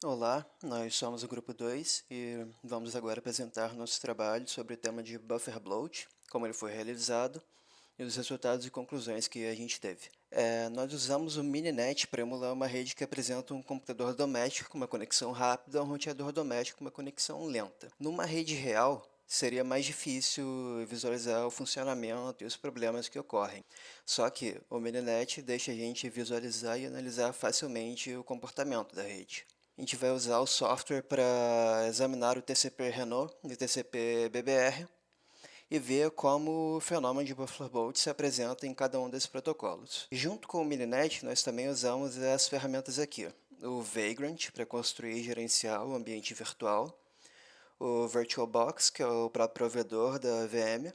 Olá, nós somos o grupo 2 e vamos agora apresentar nosso trabalho sobre o tema de Buffer Bloat, como ele foi realizado e os resultados e conclusões que a gente teve. Nós usamos o Mininet para emular uma rede que apresenta um computador doméstico com uma conexão rápida a um roteador doméstico com uma conexão lenta. Numa rede real, seria mais difícil visualizar o funcionamento e os problemas que ocorrem. Só que o Mininet deixa a gente visualizar e analisar facilmente o comportamento da rede. A gente vai usar o software para examinar o TCP Renault e o TCP BBR e ver como o fenômeno de Buffer Bloat se apresenta em cada um desses protocolos. Junto com o Mininet, nós também usamos as ferramentas aqui. O Vagrant, para construir e gerenciar o ambiente virtual, o VirtualBox, que é o próprio provedor da VM,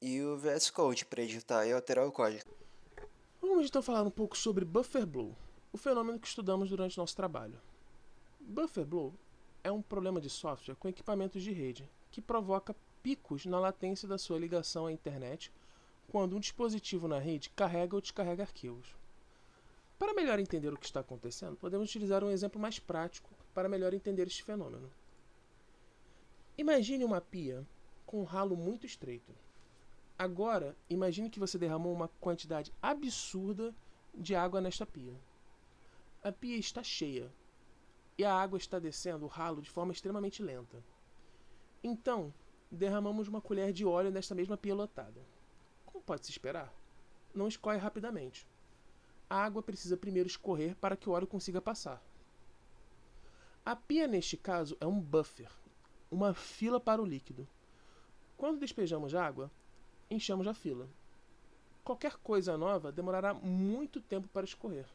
e o VS Code, para editar e alterar o código. Vamos então falar um pouco sobre Buffer Blow, o fenômeno que estudamos durante nosso trabalho. Buffer Blow é um problema de software com equipamentos de rede que provoca picos na latência da sua ligação à internet quando um dispositivo na rede carrega ou descarrega arquivos. Para melhor entender o que está acontecendo, podemos utilizar um exemplo mais prático para melhor entender este fenômeno. Imagine uma pia com um ralo muito estreito. Agora, imagine que você derramou uma quantidade absurda de água nesta pia. A pia está cheia e a água está descendo o ralo de forma extremamente lenta. Então, derramamos uma colher de óleo nesta mesma pia lotada. Como pode se esperar, não escorre rapidamente. A água precisa primeiro escorrer para que o óleo consiga passar. A pia, neste caso, é um buffer, uma fila para o líquido. Quando despejamos água, enchemos a fila. Qualquer coisa nova demorará muito tempo para escorrer.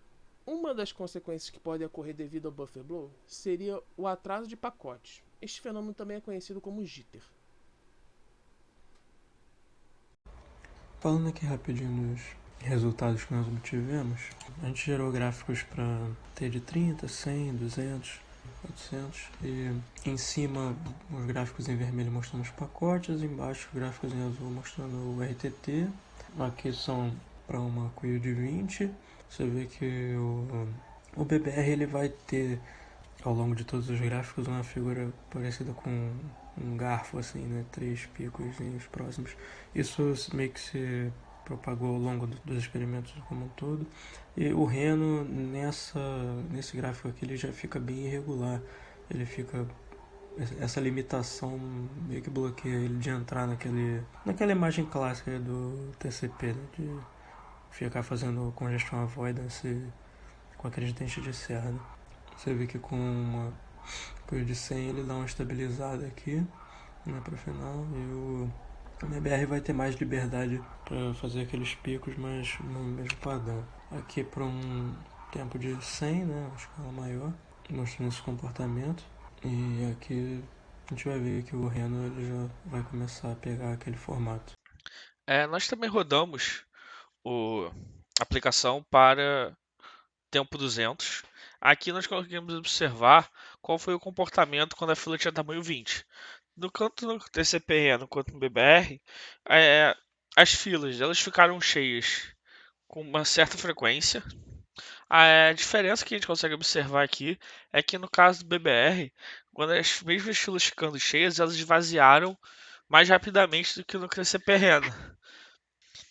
Uma das consequências que podem ocorrer devido ao buffer blow seria o atraso de pacotes. Este fenômeno também é conhecido como jitter. Falando aqui rapidinho dos resultados que nós obtivemos, a gente gerou gráficos para ter de 30, 100, 200, 400 e em cima os gráficos em vermelho mostrando os pacotes, embaixo os gráficos em azul mostrando o RTT. Aqui são para uma query de 20. Você vê que o BBR ele vai ter ao longo de todos os gráficos uma figura parecida com um garfo, assim, né? 3 picos próximos. Isso meio que se propagou ao longo dos experimentos como um todo. E o Reno, nesse gráfico aqui, ele já fica bem irregular. Ele fica... Essa limitação meio que bloqueia ele de entrar naquela imagem clássica do TCP, né? De ficar fazendo congestion avoidance com aqueles dentes de serra, né? Você vê que com uma coisa de 100 ele dá uma estabilizada aqui, né, para o final, e o MBR vai ter mais liberdade para fazer aqueles picos, mas no mesmo padrão. Aqui para um tempo de 100, né, uma escala maior, mostrando esse comportamento, e aqui a gente vai ver que o Reno ele já vai começar a pegar aquele formato. Nós também rodamos a aplicação para tempo 200. Aqui nós conseguimos observar qual foi o comportamento quando a fila tinha tamanho 20. Tanto no TCP/N quanto no BBR, as filas elas ficaram cheias com uma certa frequência. A diferença que a gente consegue observar aqui é que no caso do BBR, quando as mesmas filas ficando cheias, elas esvaziaram mais rapidamente do que no TCP/N.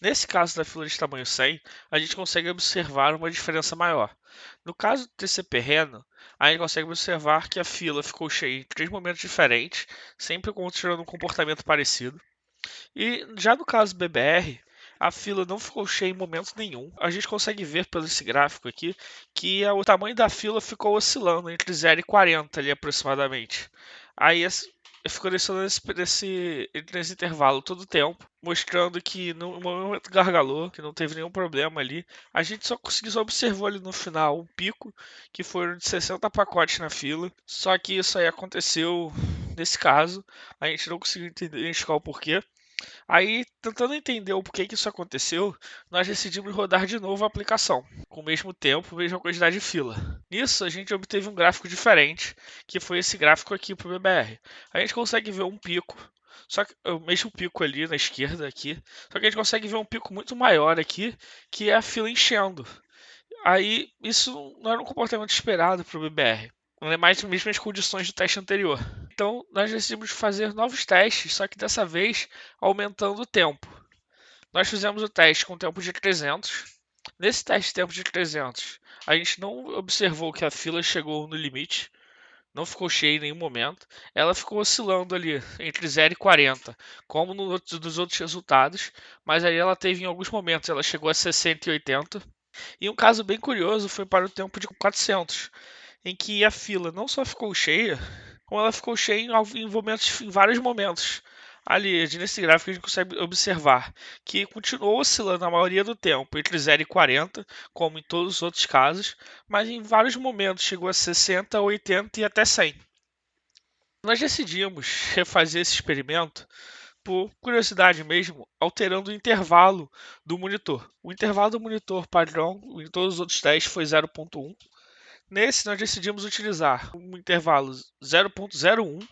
Nesse caso da fila de tamanho 100, a gente consegue observar uma diferença maior. No caso do TCP Reno, a gente consegue observar que a fila ficou cheia em 3 momentos diferentes, sempre mostrando um comportamento parecido. E já no caso do BBR, a fila não ficou cheia em momento nenhum. A gente consegue ver pelo esse gráfico aqui que o tamanho da fila ficou oscilando entre 0 e 40 ali aproximadamente. Aí ficou nesse intervalo todo o tempo, mostrando que no momento gargalou, que não teve nenhum problema ali. A gente só observou ali no final um pico, que foram de 60 pacotes na fila. Só que isso aí aconteceu nesse caso, a gente não conseguiu identificar o porquê. Aí, tentando entender o porquê que isso aconteceu, nós decidimos rodar de novo a aplicação, com o mesmo tempo, mesma quantidade de fila. Nisso, a gente obteve um gráfico diferente, que foi esse gráfico aqui para o BBR. A gente consegue ver um pico, só que o mesmo pico ali na esquerda aqui, só que a gente consegue ver um pico muito maior aqui, que é a fila enchendo. Aí, isso não era um comportamento esperado para o BBR. não é mais as mesmas condições do teste anterior. Então, nós decidimos fazer novos testes, só que dessa vez aumentando o tempo. Nós fizemos o teste com tempo de 300. Nesse teste de tempo de 300, a gente não observou que a fila chegou no limite, não ficou cheia em nenhum momento. Ela ficou oscilando ali entre 0 e 40, como nos outros resultados, mas aí ela teve em alguns momentos, ela chegou a 60 e 80. E um caso bem curioso foi para o tempo de 400, em que a fila não só ficou cheia, como ela ficou cheia em vários momentos. Ali, nesse gráfico, a gente consegue observar que continuou oscilando a maioria do tempo entre 0 e 40, como em todos os outros casos, mas em vários momentos chegou a 60, 80 e até 100. Nós decidimos refazer esse experimento por curiosidade mesmo, alterando o intervalo do monitor. O intervalo do monitor padrão em todos os outros testes foi 0.1. Nesse, nós decidimos utilizar um intervalo 0.01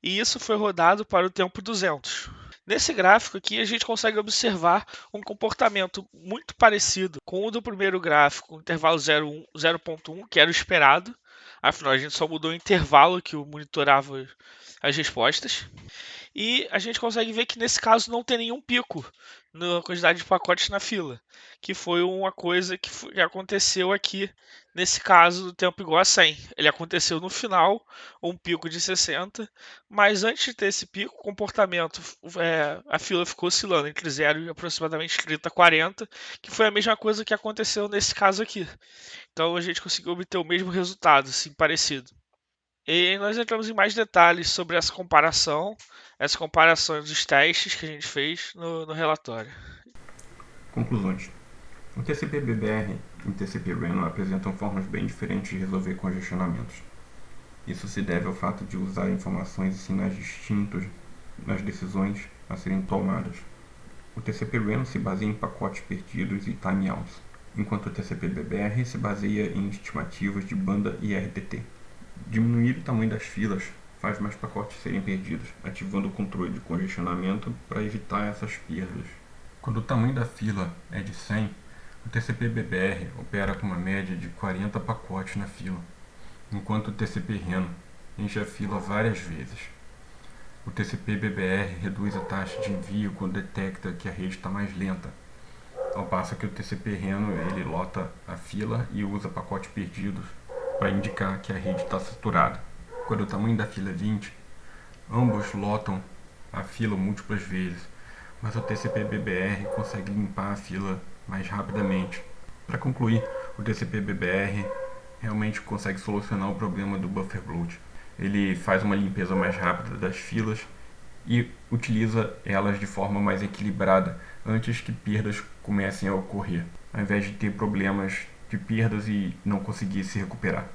e isso foi rodado para o tempo 200. Nesse gráfico aqui, a gente consegue observar um comportamento muito parecido com o do primeiro gráfico, o intervalo 0.1, que era o esperado. Afinal, a gente só mudou o intervalo que monitorava as respostas. E a gente consegue ver que nesse caso não tem nenhum pico na quantidade de pacotes na fila, que foi uma coisa que aconteceu aqui nesse caso do tempo igual a 100. Ele aconteceu no final, um pico de 60, mas antes de ter esse pico, o comportamento, a fila ficou oscilando entre 0 e aproximadamente 30, 40, que foi a mesma coisa que aconteceu nesse caso aqui. Então a gente conseguiu obter o mesmo resultado, assim, parecido. E nós entramos em mais detalhes sobre essa comparação, essas comparações dos testes que a gente fez no relatório. Conclusões. O TCP/BBR e o TCP/RAN apresentam formas bem diferentes de resolver congestionamentos. Isso se deve ao fato de usar informações e sinais distintos nas decisões a serem tomadas. O TCP/RAN se baseia em pacotes perdidos e timeouts, enquanto o TCP/BBR se baseia em estimativas de banda e RTT. Diminuir o tamanho das filas faz mais pacotes serem perdidos, ativando o controle de congestionamento para evitar essas perdas. Quando o tamanho da fila é de 100, o TCP/BBR opera com uma média de 40 pacotes na fila, enquanto o TCP/RAN enche a fila várias vezes. O TCP/BBR reduz a taxa de envio quando detecta que a rede está mais lenta, ao passo que o TCP/RAN ele lota a fila e usa pacotes perdidos para indicar que a rede está saturada. Quando o tamanho da fila é 20, ambos lotam a fila múltiplas vezes, mas o TCP/BBR consegue limpar a fila mais rapidamente. Para concluir, o TCP/BBR realmente consegue solucionar o problema do buffer bloat. Ele faz uma limpeza mais rápida das filas e utiliza elas de forma mais equilibrada antes que perdas comecem a ocorrer, ao invés de ter problemas de perdas e não conseguir se recuperar.